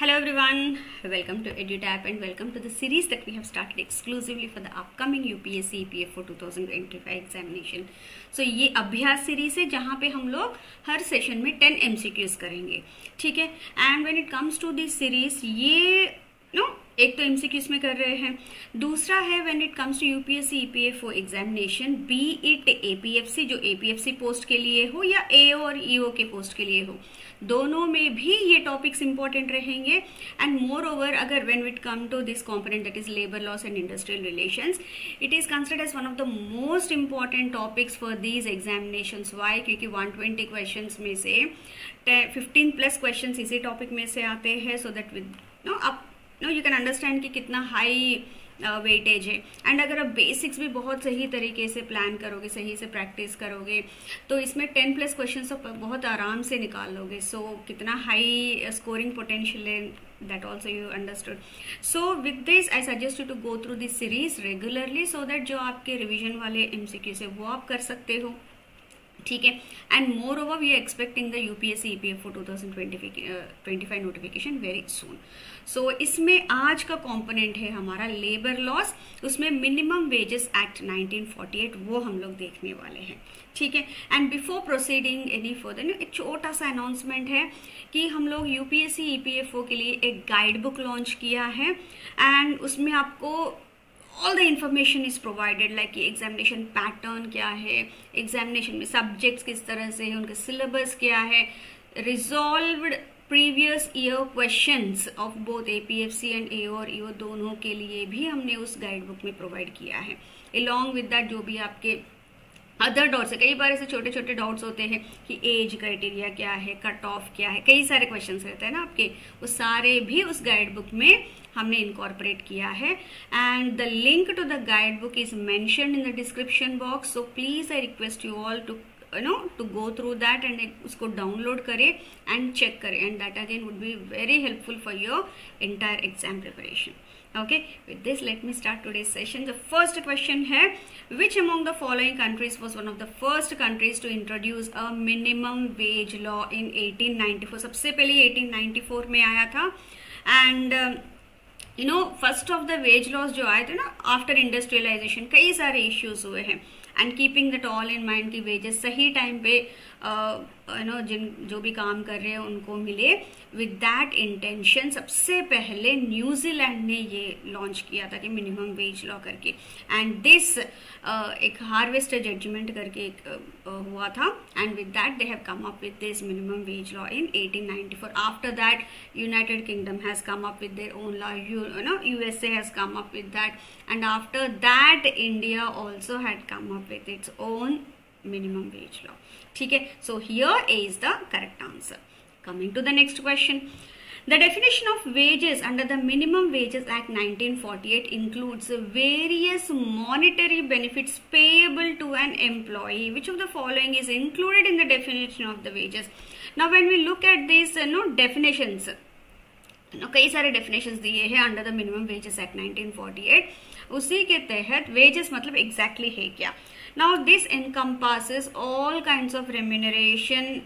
Hello everyone, welcome to EduTap and welcome to the series that we have started exclusively for the upcoming UPSC EPF for 2025 examination. So ये अभ्यास series है जहाँ पे हम लोग हर session में 10 MCQs करेंगे, ठीक है. And when it comes to this series ये एक तो MCQs में कर रहे हैं, दूसरा है when it comes to UPSC EPFO examination, be it APFC जो एपीएफसी पोस्ट के लिए हो या एओ और ईओ के पोस्ट के लिए हो, दोनों में भी ये टॉपिक्स इंपॉर्टेंट रहेंगे. एंड मोर ओवर अगर when it come to this component that is labour laws and industrial relations, it is considered as one of the most important topics for these examinations. Why? क्योंकि 120 questions में से 15 plus questions इसी topic में से आते हैं. So that with you can understand कि कितना हाई वेटेज है. एंड अगर आप बेसिक्स भी बहुत सही तरीके से प्लान करोगे, सही से प्रैक्टिस करोगे, तो इसमें 10 प्लस क्वेश्चन तो बहुत आराम से निकाल लोगे. सो कितना हाई स्कोरिंग पोटेंशियल है, that also you understood. So with this I suggest you to go through this series regularly so that जो आपके रिविजन वाले MCQ से वो आप कर सकते हो, ठीक है. And moreover we are expecting the UPSC EPF for 2025 notification very soon. So इसमें आज का कंपोनेंट है हमारा लेबर लॉस, उसमें मिनिमम वेजेस एक्ट 1948 वो हम लोग देखने वाले हैं, ठीक है. And before proceeding any further एक छोटा सा अनाउंसमेंट है कि हम लोग यूपीएससी ईपीएफओ के लिए एक गाइड बुक लॉन्च किया है. एंड उसमें आपको all the information is provided, like examination pattern क्या है, एग्जामिनेशन में सब्जेक्ट्स किस तरह से है, उनका सिलेबस क्या है, resolved previous year questions of both APFC and AO और ईओ दोनों के लिए भी हमने उस गाइड बुक में प्रोवाइड किया है. अलॉन्ग विद दैट जो भी आपके अदर डाउट्स है, कई बार ऐसे छोटे छोटे डाउट्स होते हैं कि एज क्राइटेरिया क्या है, कट ऑफ क्या है, कई सारे क्वेश्चंस रहते हैं ना आपके, वो सारे भी उस गाइड बुक में हमने इनकॉर्पोरेट किया है. And the link to the guidebook is mentioned in the description box. So please I request you all to to go through that and उसको डाउनलोड करें एंड चेक करें. And that again would be very helpful for your entire exam preparation. Okay, with this let me start today's session. The first question है, which among the following countries was one of the first countries to introduce a minimum wage law in 1894? सबसे पहले 1894 में आया था. And first of the wage laws जो आए थे ना आफ्टर इंडस्ट्रियलाइजेशन, कई सारे इश्यूज हुए हैं. And keeping that all in mind की वेजेस सही टाइम पे जो भी काम कर रहे हैं उनको मिले, विद दैट इंटेंशन सबसे पहले न्यूजीलैंड ने ये लॉन्च किया था कि मिनिमम वेज लॉ करके. एंड दिस एक हार्वेस्ट जजमेंट करके हुआ था. And with that they have come up with this minimum wage law in 1894. After that United kingdom has come up with their own law, USA has come up with that. And after that India also had come up with its own minimum wage law, ठीक है. So here is the correct answer. Coming to the next question, the definition of wages under the Minimum Wages Act 1948 includes various monetary benefits payable to an employee. Which of the following is included in the definition of the wages? Now when we look at these definitions, कई सारे definitions दिए हैं under the minimum wages act 1948. उसी के तहत wages मतलब exactly है क्या. Now this encompasses all kinds of remuneration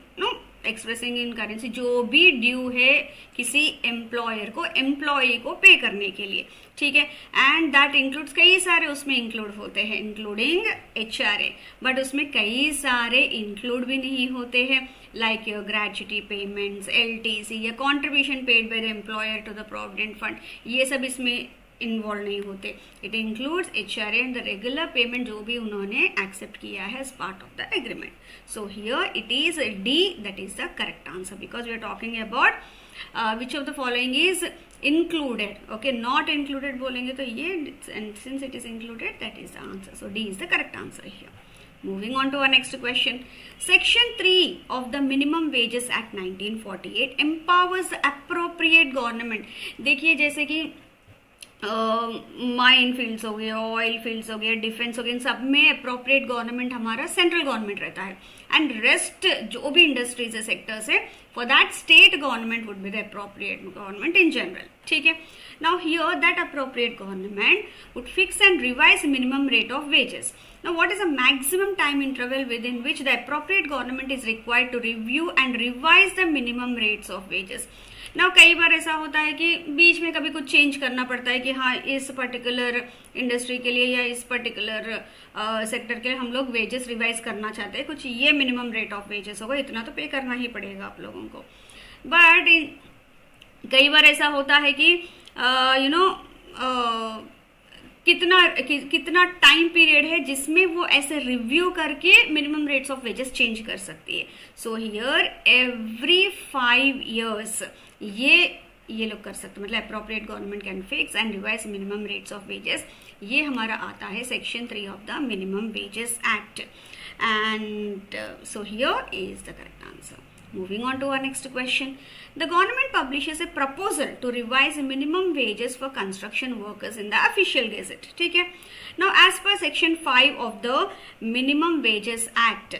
expressing in currency, जो भी ड्यू है किसी एम्प्लॉयर को एम्प्लॉई को पे करने के लिए, ठीक है. एंड दैट इंक्लूड्स, कई सारे उसमें इंक्लूड होते हैं इंक्लूडिंग HRA, बट उसमें कई सारे इंक्लूड भी नहीं होते हैं, like your gratuity payments, LTC या contribution paid by the employer to the provident fund, ये सब इसमें इन्वॉल्व नहीं होते. It includes HRA and the regular payment जो भी उन्होंने एक्सेप्ट किया है as part of the agreement. So here it is D, that is the correct answer, because we are talking about which of the following is included. Okay, not included बोलेंगे तो ये, and since it is included, that is the answer. So D is the correct answer here. Moving on to our next question. Section 3 of the Minimum Wages Act 1948 empowers the appropriate government. देखिए जैसे कि mine fields हो गए, oil fields हो गए, defence हो गए, इन सब में अप्रोप्रिएट गवर्नमेंट हमारा सेंट्रल गवर्नमेंट रहता है. एंड रेस्ट जो भी इंडस्ट्रीज है, सेक्टर्स है, for that state government would be the appropriate government in general, ठीक है. Now here that appropriate government would fix and revise minimum rate of wages. Now, what is the maximum time interval within which the appropriate government is required to review and revise the minimum rates of wages? ना कई बार ऐसा होता है कि बीच में कभी कुछ change करना पड़ता है कि हाँ इस पर्टिकुलर इंडस्ट्री के लिए या इस पर्टिकुलर सेक्टर के लिए हम लोग वेजेस रिवाइज करना चाहते हैं, कुछ ये मिनिमम रेट ऑफ वेजेस होगा, इतना तो पे करना ही पड़ेगा आप लोगों को। बट कई बार ऐसा होता है कि कितना टाइम पीरियड है जिसमें वो ऐसे रिव्यू करके minimum rates of wages change कर सकती है। सो हियर एवरी 5 years ये लोग कर सकते हैं, मतलब appropriate government can fix and revise minimum rates of wages. ये हमारा आता है section 3 of the minimum wages act, and so here is the correct answer. Moving on to our next question. The government publishes a proposal to revise minimum wages for construction workers in the official gazette. ठीक है? Now, as per section 5 of the Minimum Wages Act,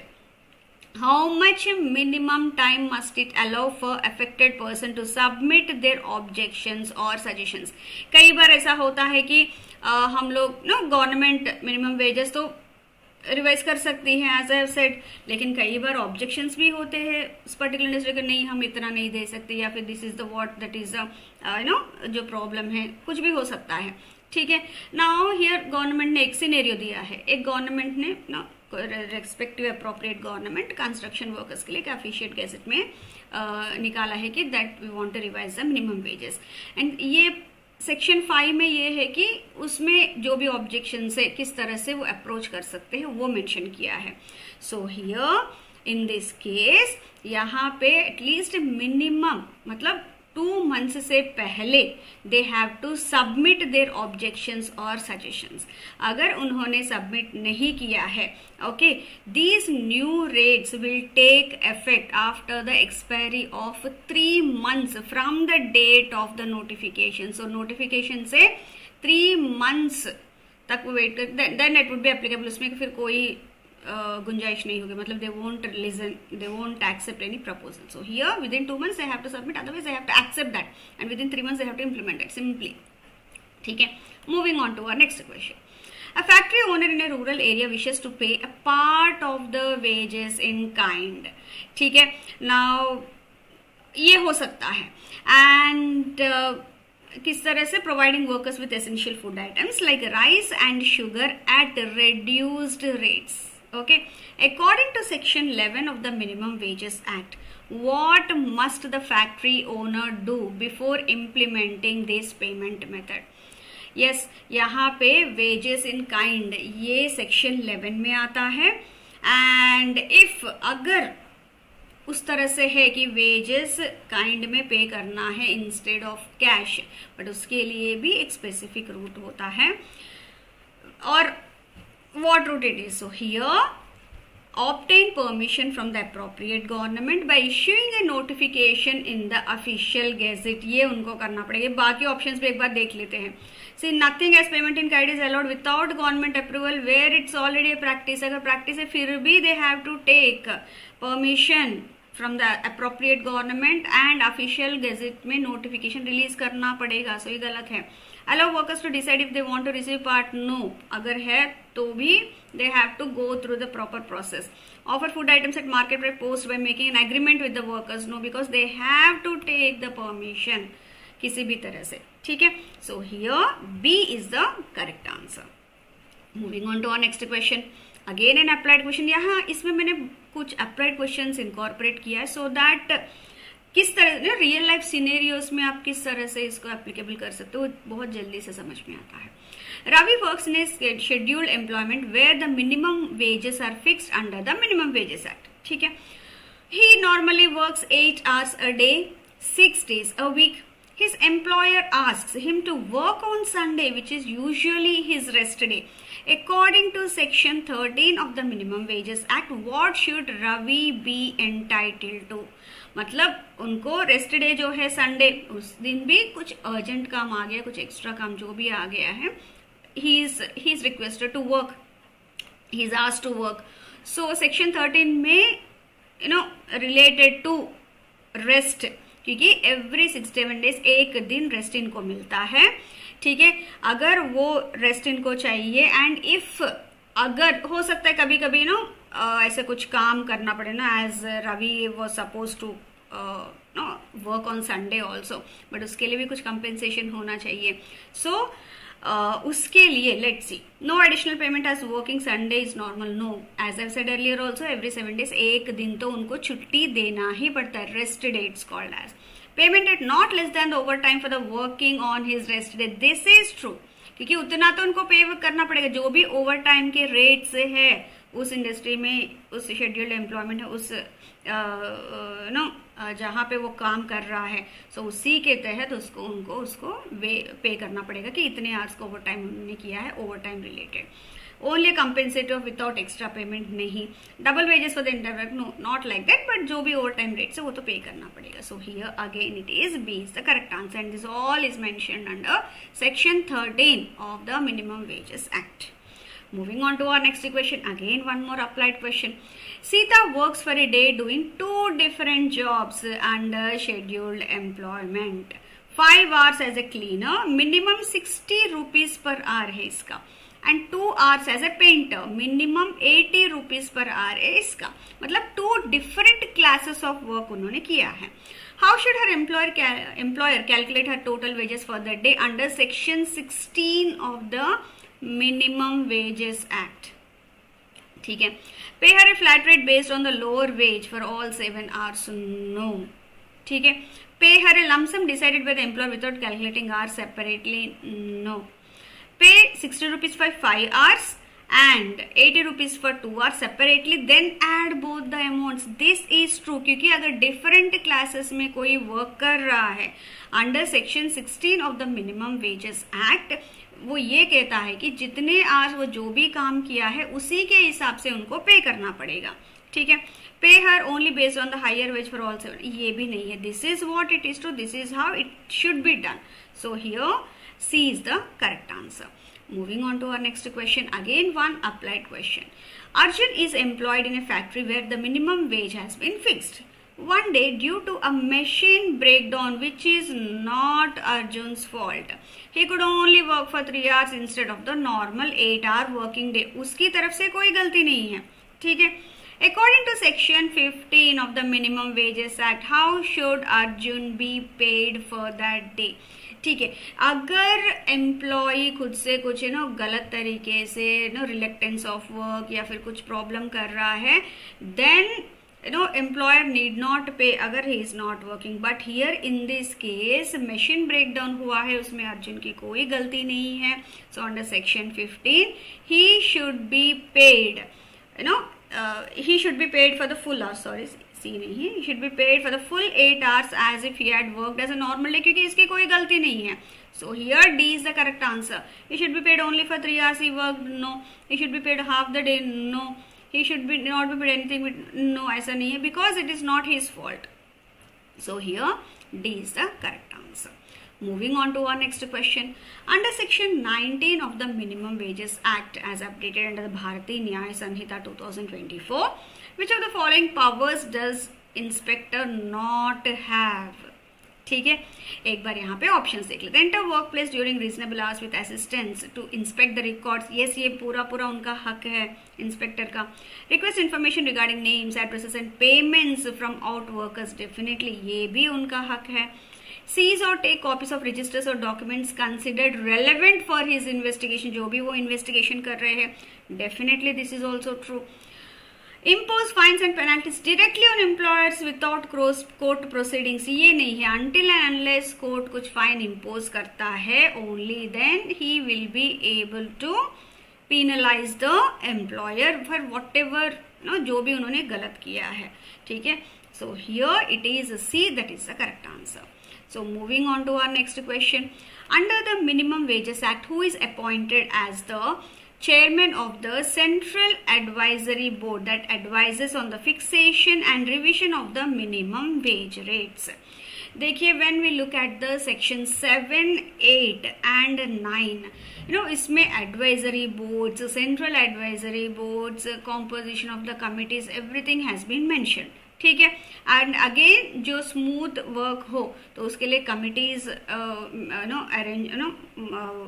how much minimum time must it allow for affected person to submit their objections or suggestions? कई बार ऐसा होता है कि हम लोग government minimum wages तो रिवाइज कर सकती हैं एज आई हैव सेड, लेकिन कई बार ऑब्जेक्शंस भी होते हैं उस पर्टिकुलर इंडस्ट्री के, नहीं हम इतना नहीं दे सकते, या फिर this is the what that is जो प्रॉब्लम है, कुछ भी हो सकता है। ठीक है, नाउ हियर गवर्नमेंट ने एक सिनेरियो दिया है, एक गवर्नमेंट ने respective appropriate government construction workers के लिए एक ऑफिशियल गैजेट में निकाला है कि that we want to revise the minimum wages, and ये सेक्शन 5 में ये है कि उसमें जो भी ऑब्जेक्शन है किस तरह से वो अप्रोच कर सकते हैं वो मेंशन किया है। So here in this case यहाँ पे एटलीस्ट मिनिमम मतलब 2 months से पहले they have to submit their objections और सजेशंस। अगर उन्होंने सबमिट नहीं किया है, okay, these new rates will take effect after the expiry of 3 months from the date of the notification. So notification से 3 months तक वेट कर, then it would be applicable. उसमें फिर कोई गुंजाइश नहीं होगी, मतलब they won't listen, they won't accept any proposal. So here within 2 months they have to submit, otherwise they have to accept that, and within 3 months they have to implement it simply. ठीक है, moving on to our next question. A factory owner in a rural area wishes to pay a part of the wages in kind. ठीक है, now ये हो सकता है, and किस तरह से providing workers with essential food items like rice and sugar at reduced rates. Okay, according to section 11 of the Minimum Wages Act, what must the factory owner do before implementing this payment method? Yes, यहाँ पे wages in kind ये section 11 में आता है, and if अगर उस तरह से है कि वेजेस काइंड में पे करना है इंस्टेड ऑफ कैश, बट उसके लिए भी एक स्पेसिफिक रूट होता है, और what route it is? So here obtain permission from the appropriate government by issuing a notification in the official gazette. ये उनको करना पड़ेगा। बाकी ऑप्शंस भी एक बार देख लेते हैं। See, nothing as payment in kind is allowed without government approval where it's already a practice. अगर practice है फिर भी they have to take permission from the appropriate government and official gazette में notification release करना पड़ेगा। So ये गलत है। Allow workers to decide if they want to receive part? No. अगर है तो भी they have to go through the proper process. Offer food items at market rate post by making an agreement with the workers? No, because they have to take the permission किसी भी तरह से। ठीक है, so here B is the correct answer. Moving on to our next question. Again an applied question. यहाँ इसमें मैंने कुछ applied questions incorporate किया है so that किस तरह रियल लाइफ सिनेरियोस में आप किस तरह से इसको एप्लीकेबल कर सकते हो बहुत जल्दी से समझ में आता है। Ravi works in a scheduled employment where the minimum wages are fixed under the Minimum Wages Act. ठीक है, he normally works 8 hours a day, 6 days a week. His employer asks him to work on Sunday, which is usually his rest day. According to section 13 of the Minimum Wages Act, what should Ravi be entitled to? मतलब उनको rest day जो है Sunday, उस दिन भी कुछ urgent काम आ गया, कुछ एक्स्ट्रा काम जो भी आ गया है, he is requested to work, he is asked to work. So section 13 में related to rest, क्योंकि every 6-7 days एक दिन रेस्ट इनको मिलता है। ठीक है, अगर वो रेस्ट इनको चाहिए एंड इफ अगर हो सकता है कभी कभी ऐसे कुछ काम करना पड़े ना, as Ravi was suppose to work on Sunday also, but उसके लिए भी कुछ कंपेंसेशन होना चाहिए. सो उसके लिए let's see, no additional payment as working Sunday is normal. No, as I said earlier also, every 7 days एक दिन तो उनको छुट्टी देना ही पड़ता है. Rest dates called as payment at not less than the overtime for the working on his rest day. This is true, क्योंकि उतना तो उनको पे करना पड़ेगा. जो भी ओवर टाइम के रेट से है उस इंडस्ट्री में, उस शेड्यूल्ड एम्प्लॉयमेंट है, उस जहाँ पे वो काम कर रहा है, सो उसी के तहत उसको पे करना पड़ेगा कि इतने आवर्स को ओवर टाइम उन्होंने किया है, overtime related. Only compensative without extra payment नहीं. Double wages for the interwork, no, not like that, but जो भी ओवर टाइम रेट्स है वो तो पे करना पड़ेगा. So here again it is B is the correct answer, and this all is mentioned under section 13 of the minimum wages act. Moving on to our next question, again one more applied question. Sita works for a day doing 2 different jobs under scheduled employment. 5 hours as a cleaner, minimum 60 rupees per hour है इसका, and 2 hours as a painter, minimum 80 rupees per hour है इसका. मतलब 2 different classes of work उन्होंने किया है. How should her employer calculate her total wages for the day under section 16 of the minimum wages act? ठीक है. Pay her a flat rate based on the lower wage for all 7 hours. No. ठीक है. Pay her a lump sum decided by the employer without calculating hours separately. No. Pay 60 rupees for 5 hours and 80 rupees for 2 hours separately, then add both the amounts. This is true, क्योंकि अगर different classes में कोई work कर रहा है under section 16 of the minimum wages act, वो ये कहता है कि जितने आज वो जो भी काम किया है उसी के हिसाब से उनको पे करना पड़ेगा. ठीक है. Pay her only based on the higher wage for all 7, ये भी नहीं है. This is what it is too, this is how it should be done. So here C is the correct answer. Moving on to our next question, again one applied question. Arjun is employed in a factory where the minimum wage has been fixed. One day, due to a machine breakdown, which is not Arjun's fault, he could only work for 3 hours instead of the normal 8-hour working day. उसकी तरफ से कोई गलती नहीं है. ठीक है. According to section 15 of the minimum wages act, how should Arjun be paid for that day? ठीक है. अगर एम्प्लॉय खुद से कुछ गलत तरीके से रिलेक्टेंस ऑफ वर्क या फिर कुछ प्रॉब्लम कर रहा है, then employer need not pay अगर he is not working. But here in this case machine breakdown हुआ है, उसमें अर्जुन की कोई गलती नहीं है. So under section 15 he should be paid, he should be paid for the full hours. Sorry, C नहीं, he should be paid for the full 8 hours as if he had worked as a normal day, क्योंकि इसकी कोई गलती नहीं है. So here D is the correct answer. He should be paid only for 3 hours he worked. No. He should be paid half the day. No. He should be not be paid anything. No, ऐसा नहीं है, because it is not his fault. So here D is the correct answer. Moving on to our next question. Under section 19 of the Minimum Wages Act as updated under the Bharatiya Nyaya Sanhita 2024, which of the following powers does inspector not have? ठीक है. एक बार यहाँ पे options देख लेते हैं. Enter workplace during reasonable hours with assistance to inspect the records. Yes, ये पूरा उनका हक है इंस्पेक्टर का. Request information regarding names, addresses and payments from out workers. Definitely ये भी उनका हक है. सीज और टेक कॉपीज ऑफ रजिस्टर्स और documents considered relevant for his investigation. जो भी वो इन्वेस्टिगेशन कर रहे हैं, definitely this is also true. Impose fines and penalties directly on employers without court proceedings. ये नहीं है. Until and unless court कुछ fine impose करता है, only then he will be able to penalize the employer for whatever जो भी उन्होंने गलत किया है. ठीक है. So here it is C, that is the correct answer. So moving on to our next question. Under the Minimum Wages Act, who is appointed as the chairman of the Central Advisory Board that advises on the fixation and revision of the minimum wage rates? देखिए, when we look at the section 7, 8 and 9, इसमें advisory boards, central advisory boards, composition of the committees, everything has been mentioned. ठीक है। And again जो smooth work हो तो उसके लिए committees arrange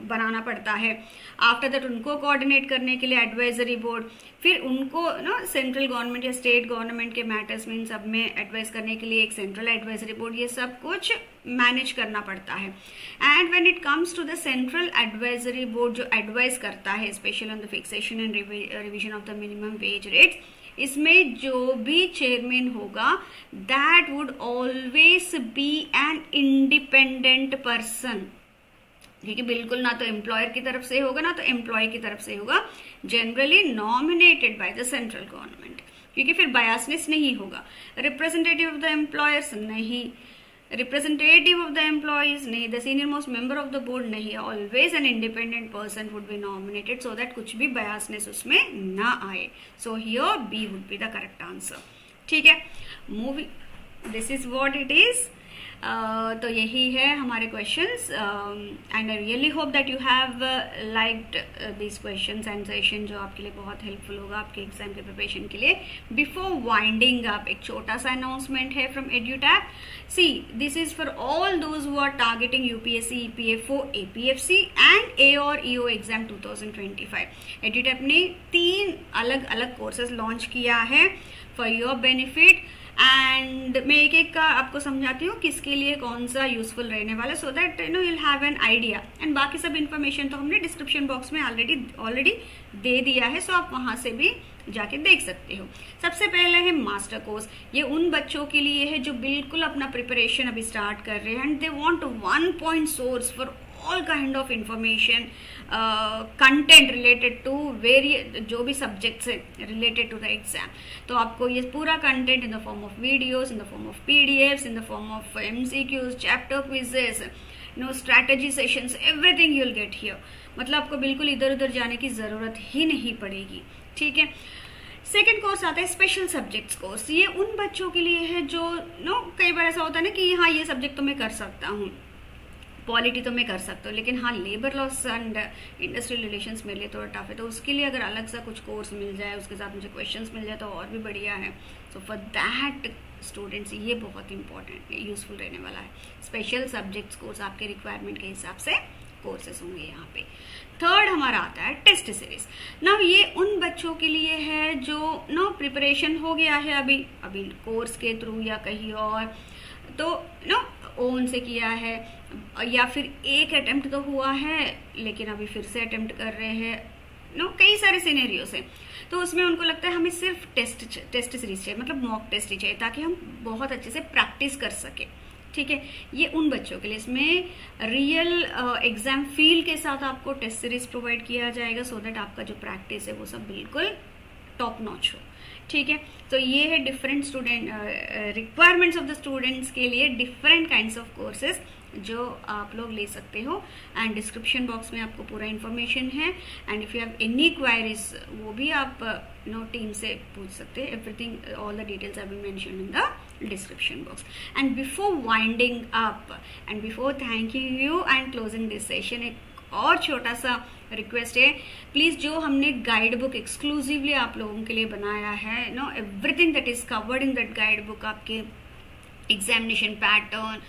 बनाना पड़ता है। आफ्टर दैट उनको कोऑर्डिनेट करने के लिए एडवाइजरी बोर्ड, फिर उनको सेंट्रल गवर्नमेंट या स्टेट गवर्नमेंट के मैटर्स में इन सब में एडवाइस करने के लिए एक सेंट्रल एडवाइजरी बोर्ड, ये सब कुछ मैनेज करना पड़ता है। And when it comes to the central advisory board जो एडवाइस करता है special on the fixation and revision of the minimum wage rates, इसमें जो भी चेयरमैन होगा that would always be an independent person, क्योंकि बिल्कुल ना तो एम्प्लॉयर की तरफ से होगा ना तो एम्प्लॉय की तरफ से होगा, generally nominated by the central government, क्योंकि फिर बायसनेस नहीं होगा। रिप्रेजेंटेटिव ऑफ द एम्प्लॉयर्स नहीं, रिप्रेजेंटेटिव ऑफ द एम्प्लॉयज नहीं, the senior most member of the board नहीं, always an independent person would be nominated so that कुछ भी biasness उसमें ना आए। So here B would be the correct answer. ठीक है, moving, this is what it is. तो यही है हमारे questions and I really hope that you have liked this questions and session, जो आपके लिए बहुत हेल्पफुल होगा आपके एग्जाम के प्रिपरेशन के लिए। बिफोर वाइंडिंग अप एक छोटा सा अनाउंसमेंट है from EduTap. See, this is for all those who are targeting UPSC, EPFO, APFC and A और ईओ एग्जाम 2025। एड्यूटैप ने 3 अलग अलग कोर्सेज लॉन्च किया है फॉर योर बेनिफिट, एंड मैं एक एक का आपको समझाती हूँ किसके लिए कौन सा यूजफुल रहने वाला, so that you know you'll have an idea। And बाकी सब इन्फॉर्मेशन तो हमने डिस्क्रिप्शन बॉक्स में ऑलरेडी दे दिया है, सो आप वहां से भी जाके देख सकते हो। सबसे पहले है मास्टर कोर्स। ये उन बच्चों के लिए है जो बिल्कुल अपना प्रिपरेशन अभी स्टार्ट कर रहे हैं and they want one point source for all kind of information, content related to जो भी सब्जेक्ट्स है रिलेटेड टू द एग्जाम। तो आपको ये पूरा content in the form of videos, in the form of PDFs, in the form of MCQs, chapter quizzes, strategy sessions, everything you will get here. मतलब आपको बिल्कुल इधर उधर जाने की जरूरत ही नहीं पड़ेगी। ठीक है। सेकेंड कोर्स आता है स्पेशल सब्जेक्ट्स कोर्स। ये उन बच्चों के लिए है जो कई बार ऐसा होता है ना कि हाँ ये सब्जेक्ट तो मैं कर सकता हूँ, पॉलिटी तो मैं कर सकता हूँ, लेकिन हाँ labour laws and industrial relations मेरे लिए थोड़ा टफ है, तो उसके लिए अगर अलग सा कुछ कोर्स मिल जाए, उसके साथ मुझे क्वेश्चंस मिल जाए तो और भी बढ़िया है। सो फॉर दैट स्टूडेंट्स ये बहुत इंपॉर्टेंट यूजफुल रहने वाला है। स्पेशल सब्जेक्ट्स कोर्स आपके रिक्वायरमेंट के हिसाब से कोर्सेस होंगे यहाँ पे। थर्ड हमारा आता है टेस्ट सीरीज। नाउ ये उन बच्चों के लिए है जो प्रिपरेशन हो गया है अभी कोर्स के थ्रू या कहीं और, तो ओन से किया है या फिर एक अटेम्प्ट तो हुआ है लेकिन अभी फिर से अटेम्प्ट कर रहे हैं, कई सारे सिनेरियोस हैं। तो उसमें उनको लगता है हमें सिर्फ टेस्ट सीरीज चाहिए, मतलब मॉक टेस्ट ही चाहिए ताकि हम बहुत अच्छे से प्रैक्टिस कर सके। ठीक है, ये उन बच्चों के लिए इसमें रियल एग्जाम फील के साथ आपको टेस्ट सीरीज प्रोवाइड किया जाएगा सो दैट आपका जो प्रैक्टिस है वो सब बिल्कुल टॉप नॉच हो। ठीक है, तो ये है different student requirements of the students के लिए डिफरेंट काइंड्स ऑफ कोर्सेज जो आप लोग ले सकते हो। एंड डिस्क्रिप्शन बॉक्स में आपको पूरा इन्फॉर्मेशन है and if you have any queries वो भी आप टीम से पूछ सकते हैं। Everything all the details have been mentioned in the description box. And before winding up and before thanking you and closing this session, एक और छोटा सा रिक्वेस्ट है, प्लीज जो हमने गाइड बुक एक्सक्लूसिवली आप लोगों के लिए बनाया है, everything that is covered in that guide book, आपके एग्जामिनेशन पैटर्न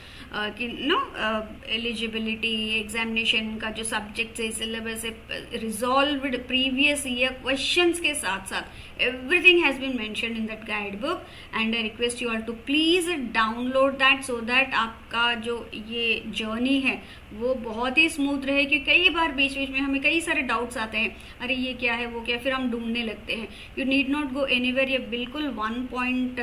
एलिजिबिलिटी, एग्जामिनेशन का जो सब्जेक्ट है, सिलेबस है, रिजॉल्व्ड प्रीवियस ईयर क्वेश्चंस के साथ साथ everything has been mentioned in that guide book and I request you all to please download that so that आपका जो ये जर्नी है वो बहुत ही स्मूथ रहे। क्योंकि कई बार बीच बीच में हमें कई सारे डाउट्स आते हैं, अरे ये क्या है वो क्या, फिर हम ढूंढने लगते हैं। You need not go anywhere, ये बिल्कुल 1 पॉइंट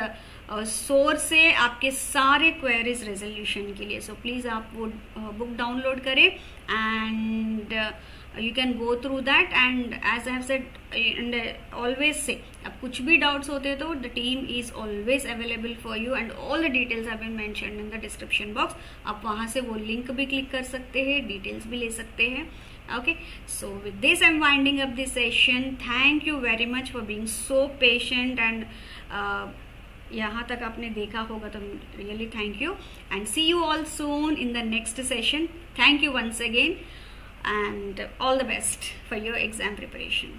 सोर्स से आपके सारे क्वेरीज रेजोल्यूशन के लिए। सो प्लीज आप वो बुक डाउनलोड करें and you can go through that and as I have said and always say, अब कुछ भी डाउट्स होते हैं तो the team is always available for you and all the details have been mentioned in the description box। आप वहां से वो लिंक भी क्लिक कर सकते हैं, डिटेल्स भी ले सकते हैं। Okay, so with this I'm winding up this session. Thank you very much for being so patient and यहाँ तक आपने देखा होगा तो really thank you and see you all soon in the next session. Thank you once again and all the best for your exam preparation.